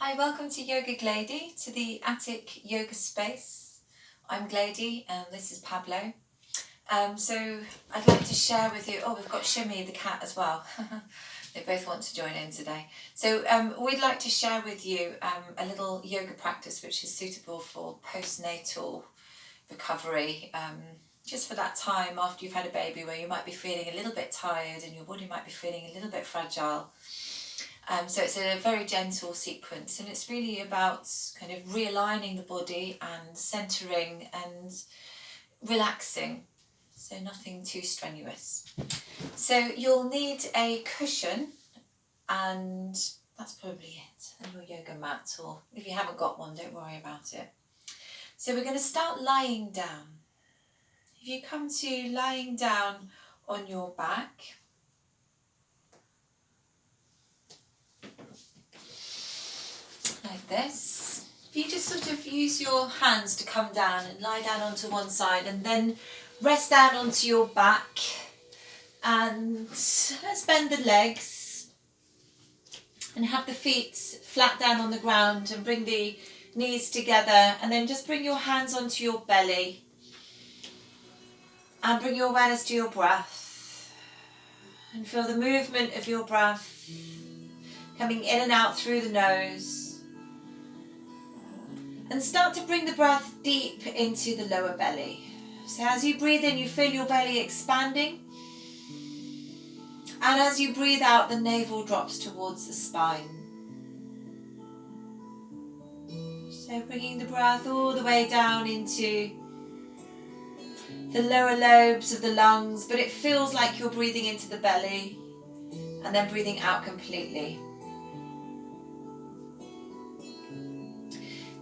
Hi, welcome to Yoga Glady, to the Attic Yoga Space. I'm Glady and this is Pablo. So I'd like to share with you, we've got Shimmy the cat as well. They both want to join in today. So we'd like to share with you a little yoga practice which is suitable for postnatal recovery, just for that time after you've had a baby where you might be feeling a little bit tired and your body might be feeling a little bit fragile. So it's a very gentle sequence, and it's really about kind of realigning the body and centering and relaxing, so nothing too strenuous. So you'll need a cushion, and that's probably it, and your yoga mat, or if you haven't got one, don't worry about it. So we're going to start lying down. If you come to lying down on your back, like this. If you just sort of use your hands to come down and lie down onto one side and then rest down onto your back, and let's bend the legs and have the feet flat down on the ground and bring the knees together, and then just bring your hands onto your belly and bring your awareness to your breath and feel the movement of your breath coming in and out through the nose. And start to bring the breath deep into the lower belly. So as you breathe in, you feel your belly expanding. And as you breathe out, the navel drops towards the spine. So bringing the breath all the way down into the lower lobes of the lungs, but it feels like you're breathing into the belly and then breathing out completely.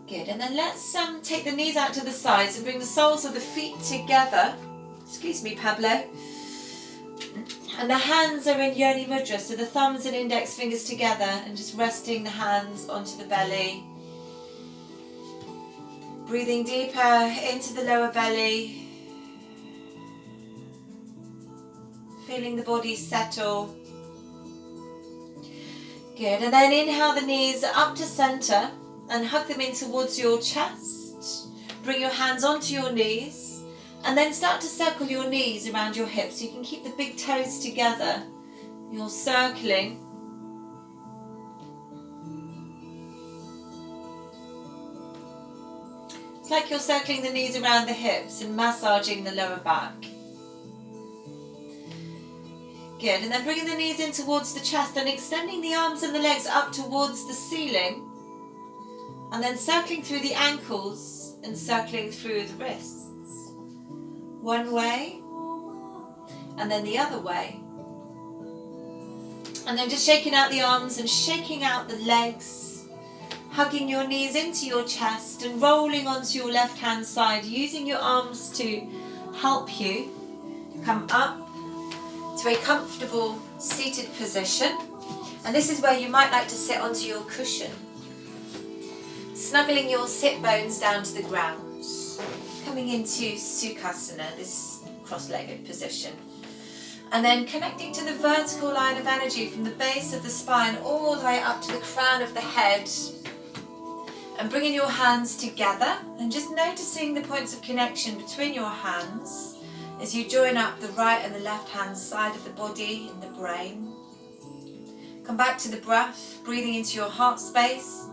Good, and then let's take the knees out to the sides and bring the soles of the feet together. Excuse me, Pablo. And the hands are in Yoni Mudra, so the thumbs and index fingers together, and just resting the hands onto the belly. Breathing deeper into the lower belly. Feeling the body settle. Good, and then inhale the knees up to center and hug them in towards your chest. Bring your hands onto your knees and then start to circle your knees around your hips so you can keep the big toes together. You're circling. It's like you're circling the knees around the hips and massaging the lower back. Good, and then bringing the knees in towards the chest and extending the arms and the legs up towards the ceiling. And then circling through the ankles and circling through the wrists. One way, and then the other way. And then just shaking out the arms and shaking out the legs. Hugging your knees into your chest and rolling onto your left hand side, using your arms to help you come up to a comfortable seated position. And this is where you might like to sit onto your cushion. Snuggling your sit bones down to the ground, coming into Sukhasana, this cross-legged position. And then connecting to the vertical line of energy from the base of the spine all the way up to the crown of the head. And bringing your hands together and just noticing the points of connection between your hands as you join up the right and the left hand side of the body and the brain. Come back to the breath, breathing into your heart space.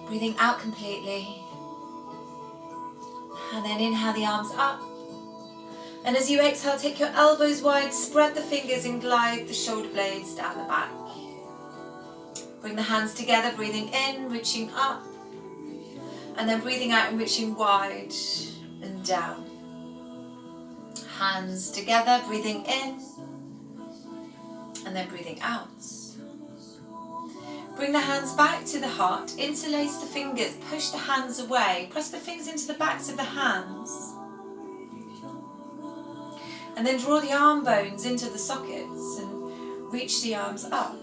Breathing out completely. And then inhale the arms up. And as you exhale, take your elbows wide, spread the fingers and glide the shoulder blades down the back. Bring the hands together, breathing in, reaching up. And then breathing out and reaching wide and down. Hands together, breathing in. And then breathing out. Bring the hands back to the heart, interlace the fingers, push the hands away, press the fingers into the backs of the hands. And then draw the arm bones into the sockets and reach the arms up.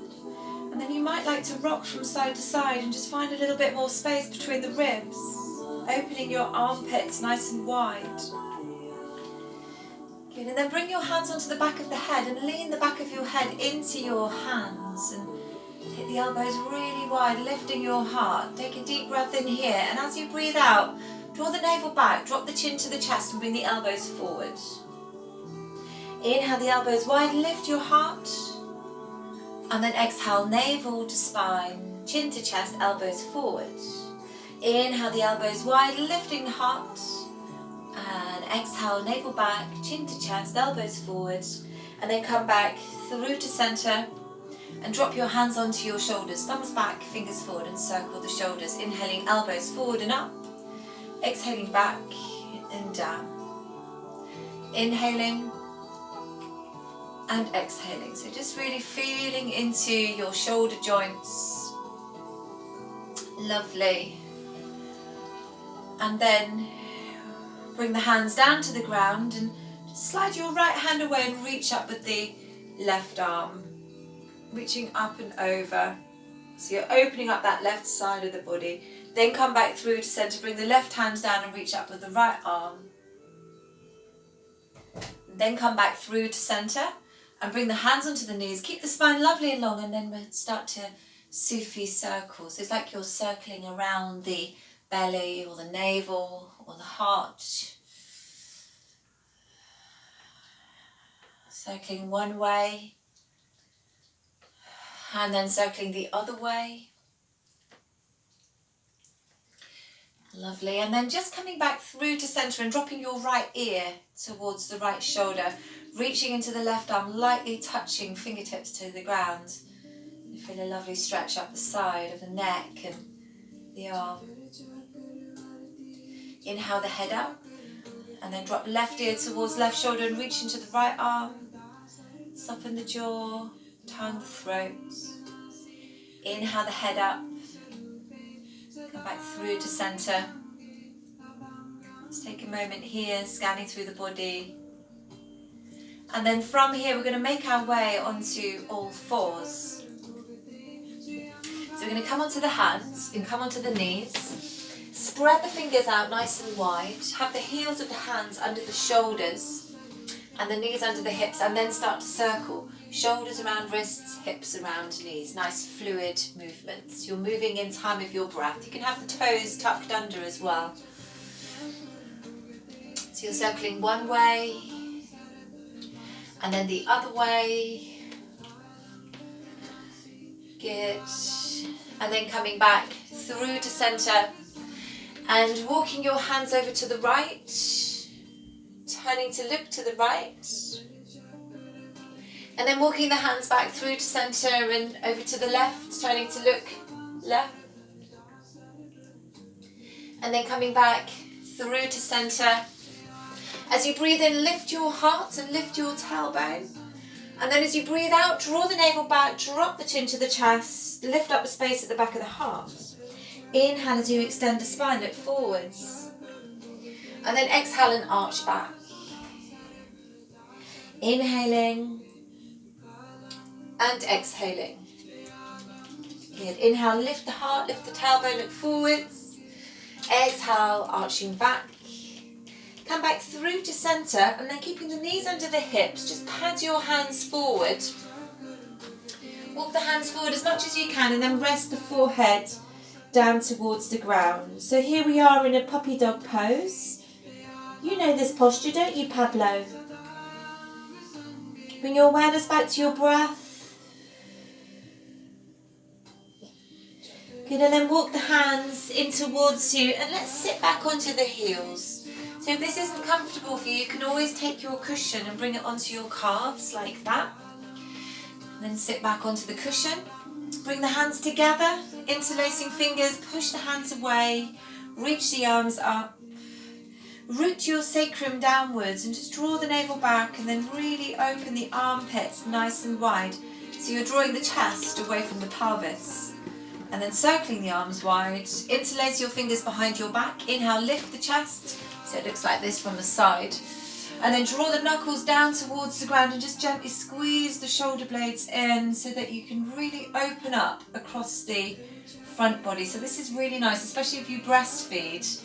And then you might like to rock from side to side and just find a little bit more space between the ribs, opening your armpits nice and wide. Good, and then bring your hands onto the back of the head and lean the back of your head into your hands and take the elbows really wide, lifting your heart. Take a deep breath in here, and as you breathe out, draw the navel back, drop the chin to the chest and bring the elbows forward. Inhale the elbows wide, lift your heart. And then exhale, navel to spine, chin to chest, elbows forward. Inhale the elbows wide, lifting the heart. And exhale, navel back, chin to chest, elbows forward. And then come back through to center and drop your hands onto your shoulders. Thumbs back, fingers forward and circle the shoulders. Inhaling, elbows forward and up. Exhaling, back and down. Inhaling and exhaling. So just really feeling into your shoulder joints. Lovely. And then bring the hands down to the ground and just slide your right hand away and reach up with the left arm. Reaching up and over. So you're opening up that left side of the body. Then come back through to center. Bring the left hand down and reach up with the right arm. Then come back through to center and bring the hands onto the knees. Keep the spine lovely and long, and then we'll start to Sufi circle. So it's like you're circling around the belly or the navel or the heart. Circling one way and then circling the other way. Lovely. And then just coming back through to center and dropping your right ear towards the right shoulder, reaching into the left arm, lightly touching fingertips to the ground. You feel a lovely stretch up the side of the neck and the arm. Inhale the head up and then drop left ear towards left shoulder and reach into the right arm. Soften the jaw, tongue the throat. Inhale the head up. Come back through to center. Let's take a moment here, scanning through the body. And then from here, we're going to make our way onto all fours. So we're going to come onto the hands and come onto the knees. Spread the fingers out nice and wide. Have the heels of the hands under the shoulders and the knees under the hips, and then start to circle. Shoulders around wrists, hips around knees. Nice fluid movements. You're moving in time with your breath. You can have the toes tucked under as well. So you're circling one way and then the other way. Good. And then coming back through to center and walking your hands over to the right. Turning to look to the right. And then walking the hands back through to center and over to the left, turning to look left. And then coming back through to center. As you breathe in, lift your heart and lift your tailbone. And then as you breathe out, draw the navel back, drop the chin to the chest, lift up the space at the back of the heart. Inhale as you extend the spine, look forwards. And then exhale and arch back. Inhaling and exhaling. Good. Inhale, lift the heart, lift the tailbone, look forwards. Exhale, arching back. Come back through to center and then keeping the knees under the hips, just pad your hands forward. Walk the hands forward as much as you can and then rest the forehead down towards the ground. So here we are in a puppy dog pose. You know this posture, don't you, Pablo? Bring your awareness back to your breath. Good, and then walk the hands in towards you and let's sit back onto the heels. So if this isn't comfortable for you, you can always take your cushion and bring it onto your calves like that. And then sit back onto the cushion. Bring the hands together, interlacing fingers, push the hands away, reach the arms up. Root your sacrum downwards and just draw the navel back and then really open the armpits nice and wide. So you're drawing the chest away from the pelvis. And then circling the arms wide. Interlace your fingers behind your back. Inhale, lift the chest. So it looks like this from the side. And then draw the knuckles down towards the ground and just gently squeeze the shoulder blades in so that you can really open up across the front body. So this is really nice, especially if you breastfeed,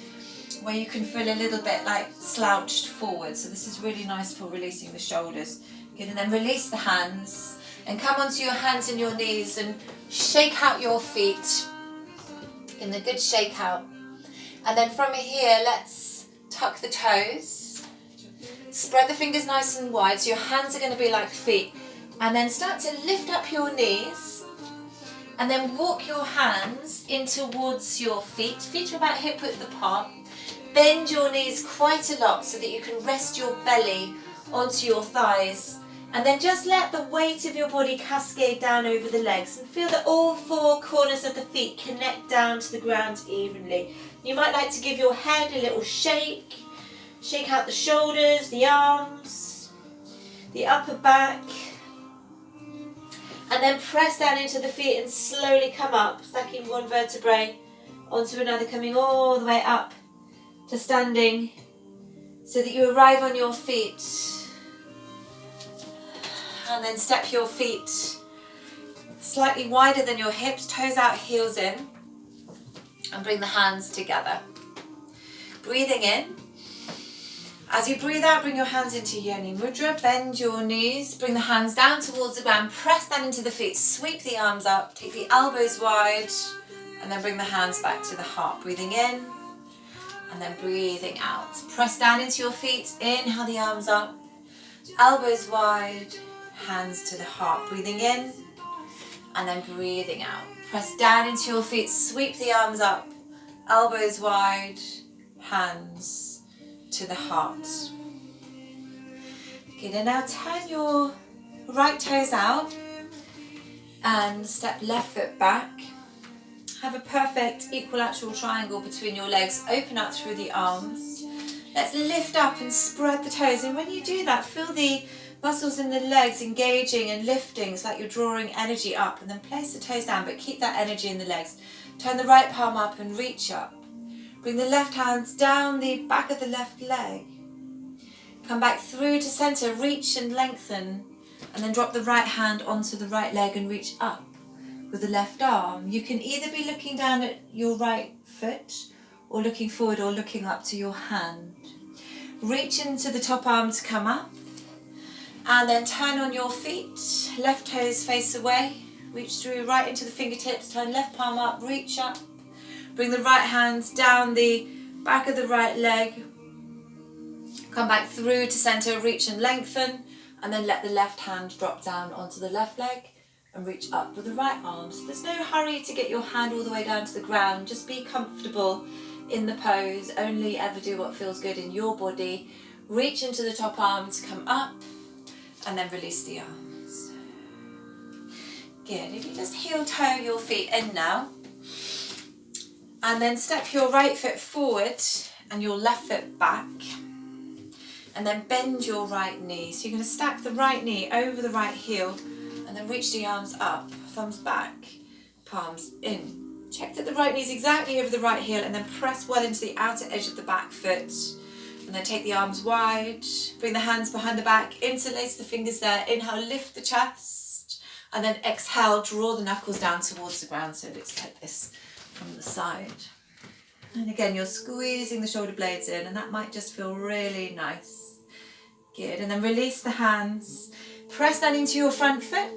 where you can feel a little bit like slouched forward. So this is really nice for releasing the shoulders. Good, and then release the hands And come onto your hands and your knees and shake out your feet in the good shake out. And then from here, let's tuck the toes. Spread the fingers nice and wide so your hands are going to be like feet. And then start to lift up your knees. And then walk your hands in towards your feet. Feet are about hip width apart. Bend your knees quite a lot so that you can rest your belly onto your thighs. And then just let the weight of your body cascade down over the legs and feel that all four corners of the feet connect down to the ground evenly. You might like to give your head a little shake. Shake out the shoulders, the arms, the upper back. And then press down into the feet and slowly come up, stacking one vertebrae onto another, coming all the way up to standing so that you arrive on your feet. And then step your feet slightly wider than your hips, toes out, heels in, and bring the hands together. Breathing in. As you breathe out, bring your hands into Yoni Mudra, bend your knees, bring the hands down towards the ground, press down into the feet, sweep the arms up, take the elbows wide, and then bring the hands back to the heart. Breathing in, and then breathing out. Press down into your feet, inhale the arms up, elbows wide, hands to the heart. Breathing in, and then breathing out. Press down into your feet, sweep the arms up, elbows wide, hands to the heart. Good, and now turn your right toes out and step left foot back. Have a perfect equilateral triangle between your legs. Open up through the arms. Let's lift up and spread the toes. And when you do that, feel the muscles in the legs engaging and lifting. It's like you're drawing energy up. And then place the toes down, but keep that energy in the legs. Turn the right palm up and reach up. Bring the left hands down the back of the left leg. Come back through to center, reach and lengthen. And then drop the right hand onto the right leg and reach up with the left arm. You can either be looking down at your right foot or looking forward or looking up to your hand. Reach into the top arm to come up. And then turn on your feet, left toes face away, reach through right into the fingertips, turn left palm up, reach up, bring the right hand down the back of the right leg, come back through to center, reach and lengthen, and then let the left hand drop down onto the left leg and reach up with the right arm. So there's no hurry to get your hand all the way down to the ground, just be comfortable in the pose, only ever do what feels good in your body. Reach into the top arm to come up, and then release the arms. Good, if you just heel toe your feet in now, and then step your right foot forward and your left foot back, and then bend your right knee. So you're going to stack the right knee over the right heel, and then reach the arms up, thumbs back, palms in. Check that the right knee is exactly over the right heel, and then press well into the outer edge of the back foot. And then take the arms wide, bring the hands behind the back, interlace the fingers there. Inhale, lift the chest, and then exhale, draw the knuckles down towards the ground so it looks like this from the side. And again, you're squeezing the shoulder blades in, and that might just feel really nice. Good, and then release the hands. Press down into your front foot.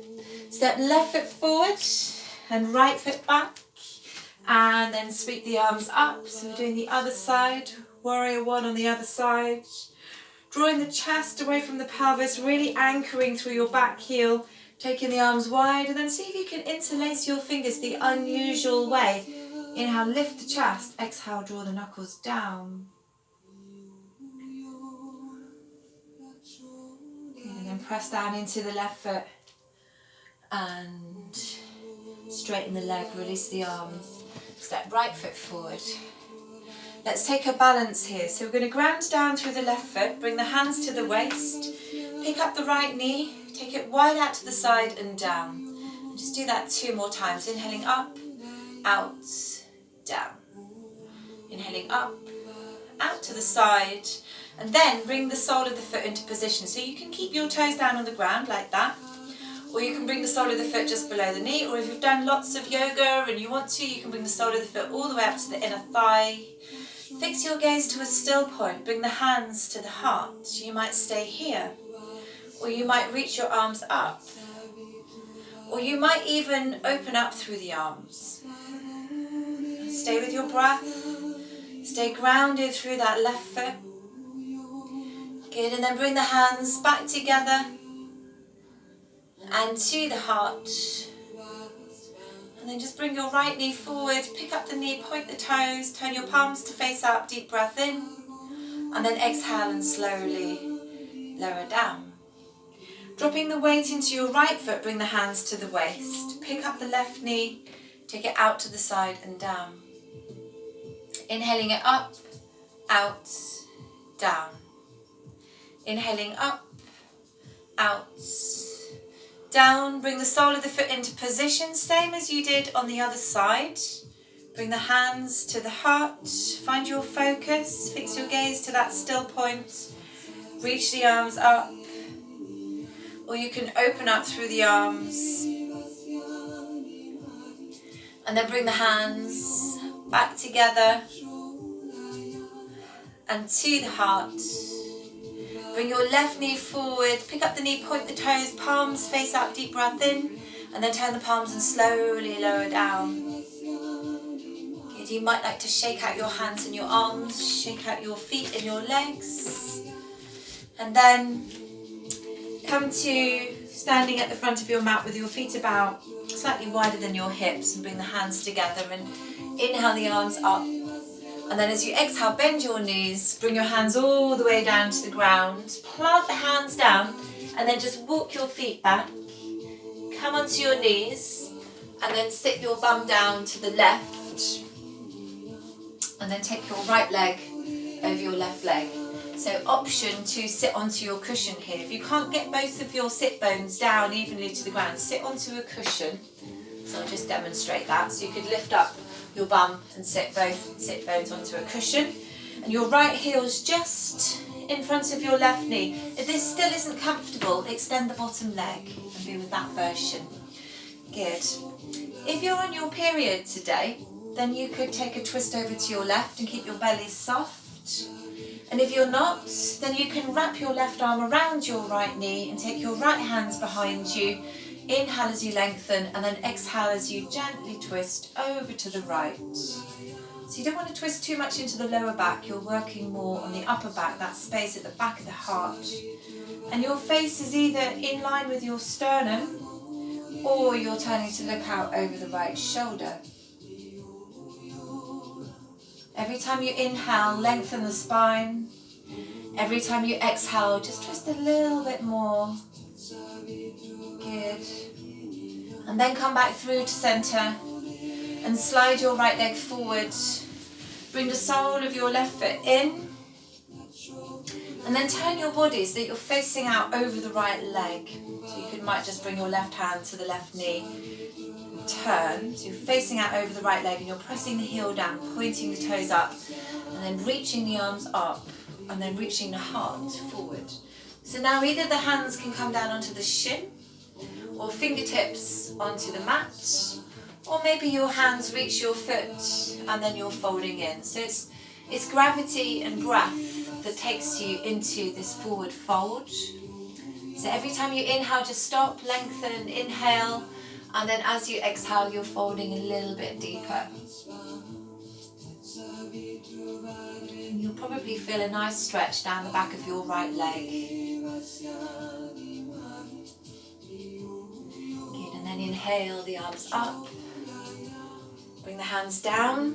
Step left foot forward and right foot back, and then sweep the arms up. So we're doing the other side. Warrior one on the other side. Drawing the chest away from the pelvis, really anchoring through your back heel, taking the arms wide, and then see if you can interlace your fingers the unusual way. Inhale, lift the chest. Exhale, draw the knuckles down. And then press down into the left foot and straighten the leg, release the arms. Step right foot forward. Let's take a balance here. So we're going to ground down through the left foot, bring the hands to the waist, pick up the right knee, take it wide out to the side and down. And just do that 2 more times. Inhaling up, out, down. Inhaling up, out to the side, and then bring the sole of the foot into position. So you can keep your toes down on the ground like that, or you can bring the sole of the foot just below the knee, or if you've done lots of yoga and you want to, you can bring the sole of the foot all the way up to the inner thigh. Fix your gaze to a still point, bring the hands to the heart. You might stay here, or you might reach your arms up Or you might even open up through the arms. Stay with your breath. Stay grounded through that left foot. Good, and then bring the hands back together and to the heart. And then just bring your right knee forward, pick up the knee, point the toes, turn your palms to face up, deep breath in. And then exhale and slowly lower down. Dropping the weight into your right foot, bring the hands to the waist. Pick up the left knee, take it out to the side and down. Inhaling it up, out, down. Inhaling up, out, down. Bring the sole of the foot into position, same as you did on the other side. Bring the hands to the heart, find your focus, fix your gaze to that still point. Reach the arms up, or you can open up through the arms. And then bring the hands back together and to the heart. Bring your left knee forward, pick up the knee, point the toes, palms face up, deep breath in, and then turn the palms and slowly lower down. Good. You might like to shake out your hands and your arms, shake out your feet and your legs, and then come to standing at the front of your mat with your feet about slightly wider than your hips, and bring the hands together and inhale the arms up. And then as you exhale, bend your knees, bring your hands all the way down to the ground, plant the hands down, and then just walk your feet back. Come onto your knees, and then sit your bum down to the left. And then take your right leg over your left leg. So option to sit onto your cushion here. If you can't get both of your sit bones down evenly to the ground, sit onto a cushion. So I'll just demonstrate that. So you could lift up your bum and sit both sit bones onto a cushion. And your right heel's just in front of your left knee. If this still isn't comfortable, extend the bottom leg and be with that version. Good. If you're on your period today, then you could take a twist over to your left and keep your belly soft. And if you're not, then you can wrap your left arm around your right knee and take your right hands behind you. Inhale as you lengthen, and then exhale as you gently twist over to the right. So you don't want to twist too much into the lower back, you're working more on the upper back, that space at the back of the heart. And your face is either in line with your sternum, or you're turning to look out over the right shoulder. Every time you inhale, lengthen the spine. Every time you exhale, just twist a little bit more. Good. And then come back through to centre and slide your right leg forward. Bring the sole of your left foot in. And then turn your body so that you're facing out over the right leg. So you might just bring your left hand to the left knee. Turn, so you're facing out over the right leg and you're pressing the heel down, pointing the toes up, and then reaching the arms up, and then reaching the heart forward. So now either the hands can come down onto the shin, or fingertips onto the mat, or maybe your hands reach your foot and then you're folding in. So it's gravity and breath that takes you into this forward fold. So every time you inhale, just stop, lengthen, inhale, and then as you exhale, you're folding a little bit deeper. And you'll probably feel a nice stretch down the back of your right leg. Good, and then inhale the arms up. Bring the hands down.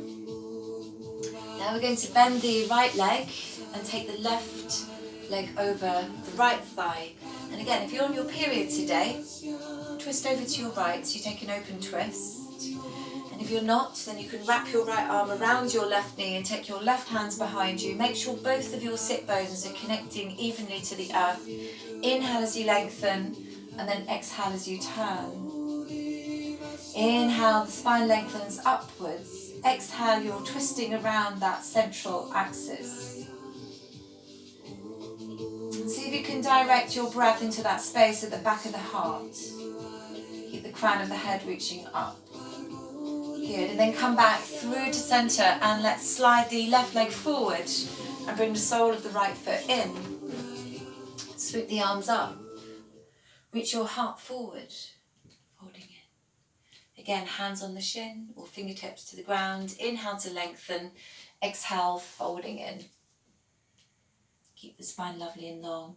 Now we're going to bend the right leg and take the left leg over the right thigh. And again, if you're on your period today, twist over to your right, so you take an open twist. And if you're not, then you can wrap your right arm around your left knee and take your left hands behind you. Make sure both of your sit bones are connecting evenly to the earth. Inhale as you lengthen, and then exhale as you turn. Inhale, the spine lengthens upwards. Exhale, you're twisting around that central axis. See if you can direct your breath into that space at the back of the heart. Keep the crown of the head reaching up. Good, and then come back through to centre, and let's slide the left leg forward and bring the sole of the right foot in. Swoop the arms up. Reach your heart forward, folding Again, hands on the shin or fingertips to the ground. Inhale to lengthen. Exhale, folding in. Keep the spine lovely and long.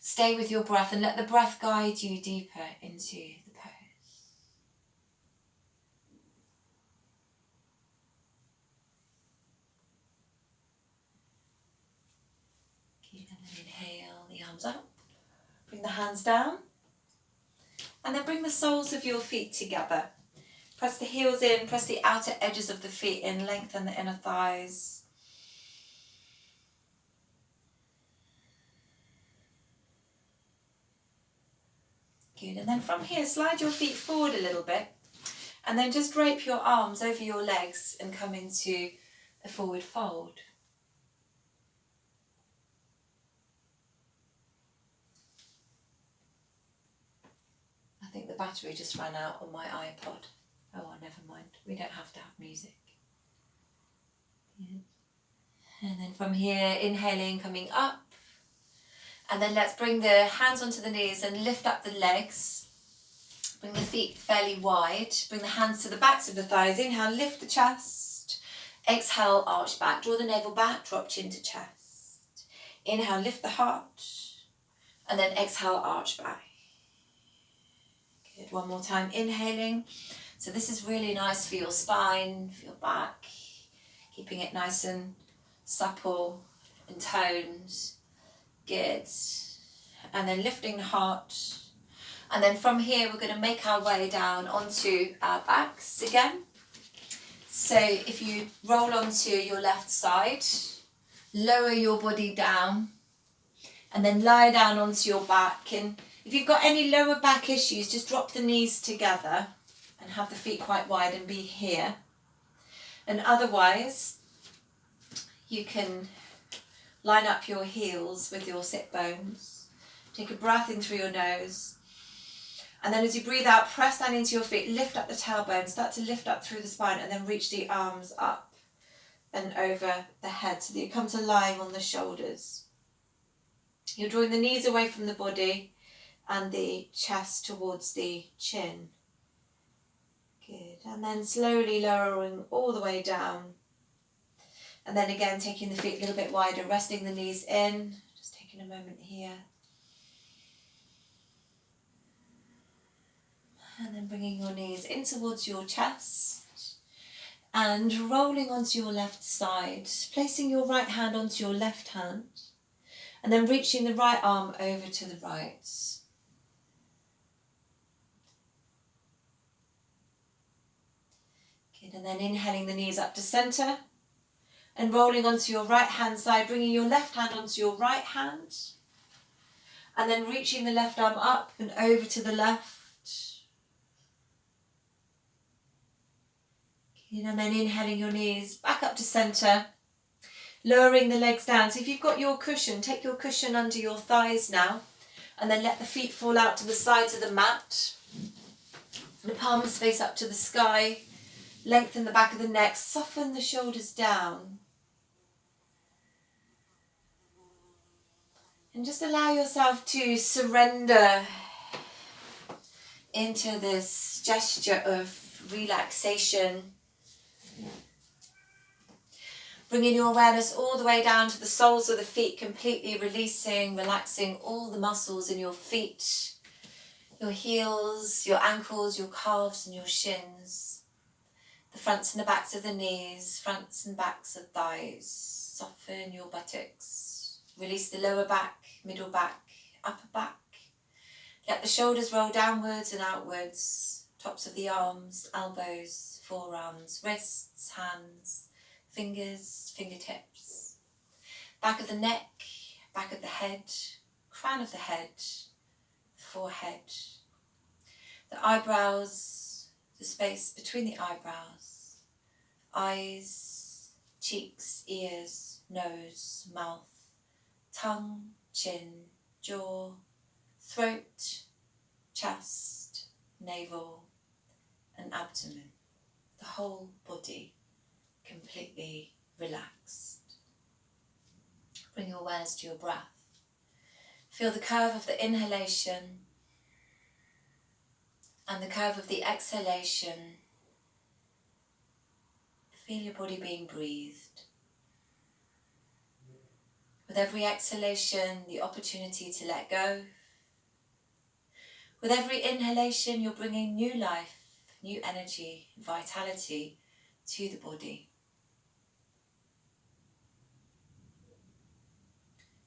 Stay with your breath and let the breath guide you deeper into the pose. Keep and then inhale the arms up. Bring the hands down. And then bring the soles of your feet together. Press the heels in, press the outer edges of the feet in, lengthen the inner thighs. Good, and then from here, slide your feet forward a little bit, and then just drape your arms over your legs and come into a forward fold. I think the battery just ran out on my iPod. Oh, never mind. We don't have to have music. Good. And then from here, inhaling, coming up. And then let's bring the hands onto the knees and lift up the legs. Bring the feet fairly wide. Bring the hands to the backs of the thighs. Inhale, lift the chest. Exhale, arch back. Draw the navel back, drop chin to chest. Inhale, lift the heart. And then exhale, arch back. Good, one more time, inhaling. So this is really nice for your spine, for your back. Keeping it nice and supple and toned. Good. And then lifting the heart. And then from here, we're going to make our way down onto our backs again. So if you roll onto your left side, lower your body down, and then lie down onto your back. And if you've got any lower back issues, just drop the knees together and have the feet quite wide and be here. And otherwise, you can line up your heels with your sit bones. Take a breath in through your nose. And then as you breathe out, press down into your feet, lift up the tailbone, start to lift up through the spine, and then reach the arms up and over the head so that you come to lying on the shoulders. You're drawing the knees away from the body and the chest towards the chin. Good. And then slowly lowering all the way down. And then again, taking the feet a little bit wider, resting the knees in. Just taking a moment here. And then bringing your knees in towards your chest. And rolling onto your left side. Placing your right hand onto your left hand. And then reaching the right arm over to the right. Good. And then inhaling the knees up to centre. And rolling onto your right hand side, bringing your left hand onto your right hand. And then reaching the left arm up and over to the left. Good. And then inhaling your knees back up to centre. Lowering the legs down. So if you've got your cushion, take your cushion under your thighs now. And then let the feet fall out to the sides of the mat. The palms face up to the sky. Lengthen the back of the neck. Soften the shoulders down. And just allow yourself to surrender into this gesture of relaxation. Bringing your awareness all the way down to the soles of the feet, completely releasing, relaxing all the muscles in your feet, your heels, your ankles, your calves and your shins, the fronts and the backs of the knees, fronts and backs of thighs. Soften your buttocks. Release the lower back, middle back, upper back. Let the shoulders roll downwards and outwards, tops of the arms, elbows, forearms, wrists, hands, fingers, fingertips. Back of the neck, back of the head, crown of the head, the forehead, the eyebrows, the space between the eyebrows, eyes, cheeks, ears, nose, mouth, tongue, chin, jaw, throat, chest, navel, and abdomen. The whole body completely relaxed. Bring your awareness to your breath. Feel the curve of the inhalation And the curve of the exhalation, feel your body being breathed. With every exhalation, the opportunity to let go. With every inhalation, you're bringing new life, new energy, vitality to the body.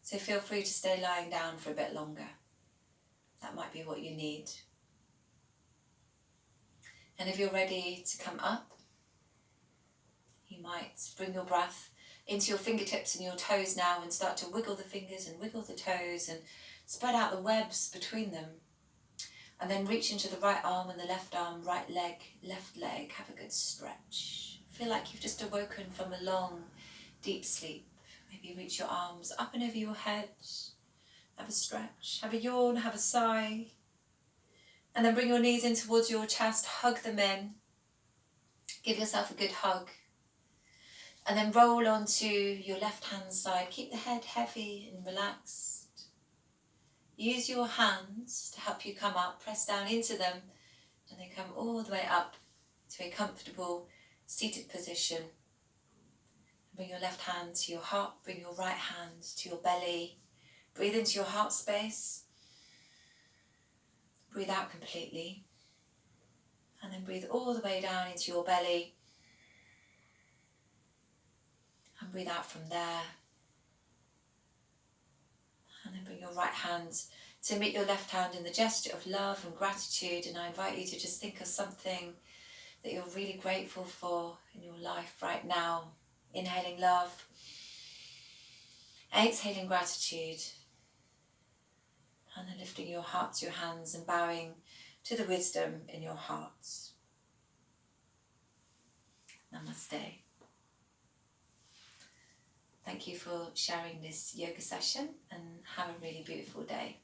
So feel free to stay lying down for a bit longer. That might be what you need. And if you're ready to come up, you might bring your breath into your fingertips and your toes now and start to wiggle the fingers and wiggle the toes and spread out the webs between them. And then reach into the right arm and the left arm, right leg, left leg. Have a good stretch. Feel like you've just awoken from a long, deep sleep. Maybe reach your arms up and over your head. Have a stretch, have a yawn, have a sigh. And then bring your knees in towards your chest, hug them in. Give yourself a good hug. And then roll onto your left hand side. Keep the head heavy and relaxed. Use your hands to help you come up. Press down into them and they come all the way up to a comfortable seated position. Bring your left hand to your heart. Bring your right hand to your belly. Breathe into your heart space. Breathe out completely. And then breathe all the way down into your belly. And breathe out from there. And then bring your right hand to meet your left hand in the gesture of love and gratitude. And I invite you to just think of something that you're really grateful for in your life right now. Inhaling love. Exhaling gratitude. And then lifting your heart to your hands and bowing to the wisdom in your hearts. Namaste. Thank you for sharing this yoga session and have a really beautiful day.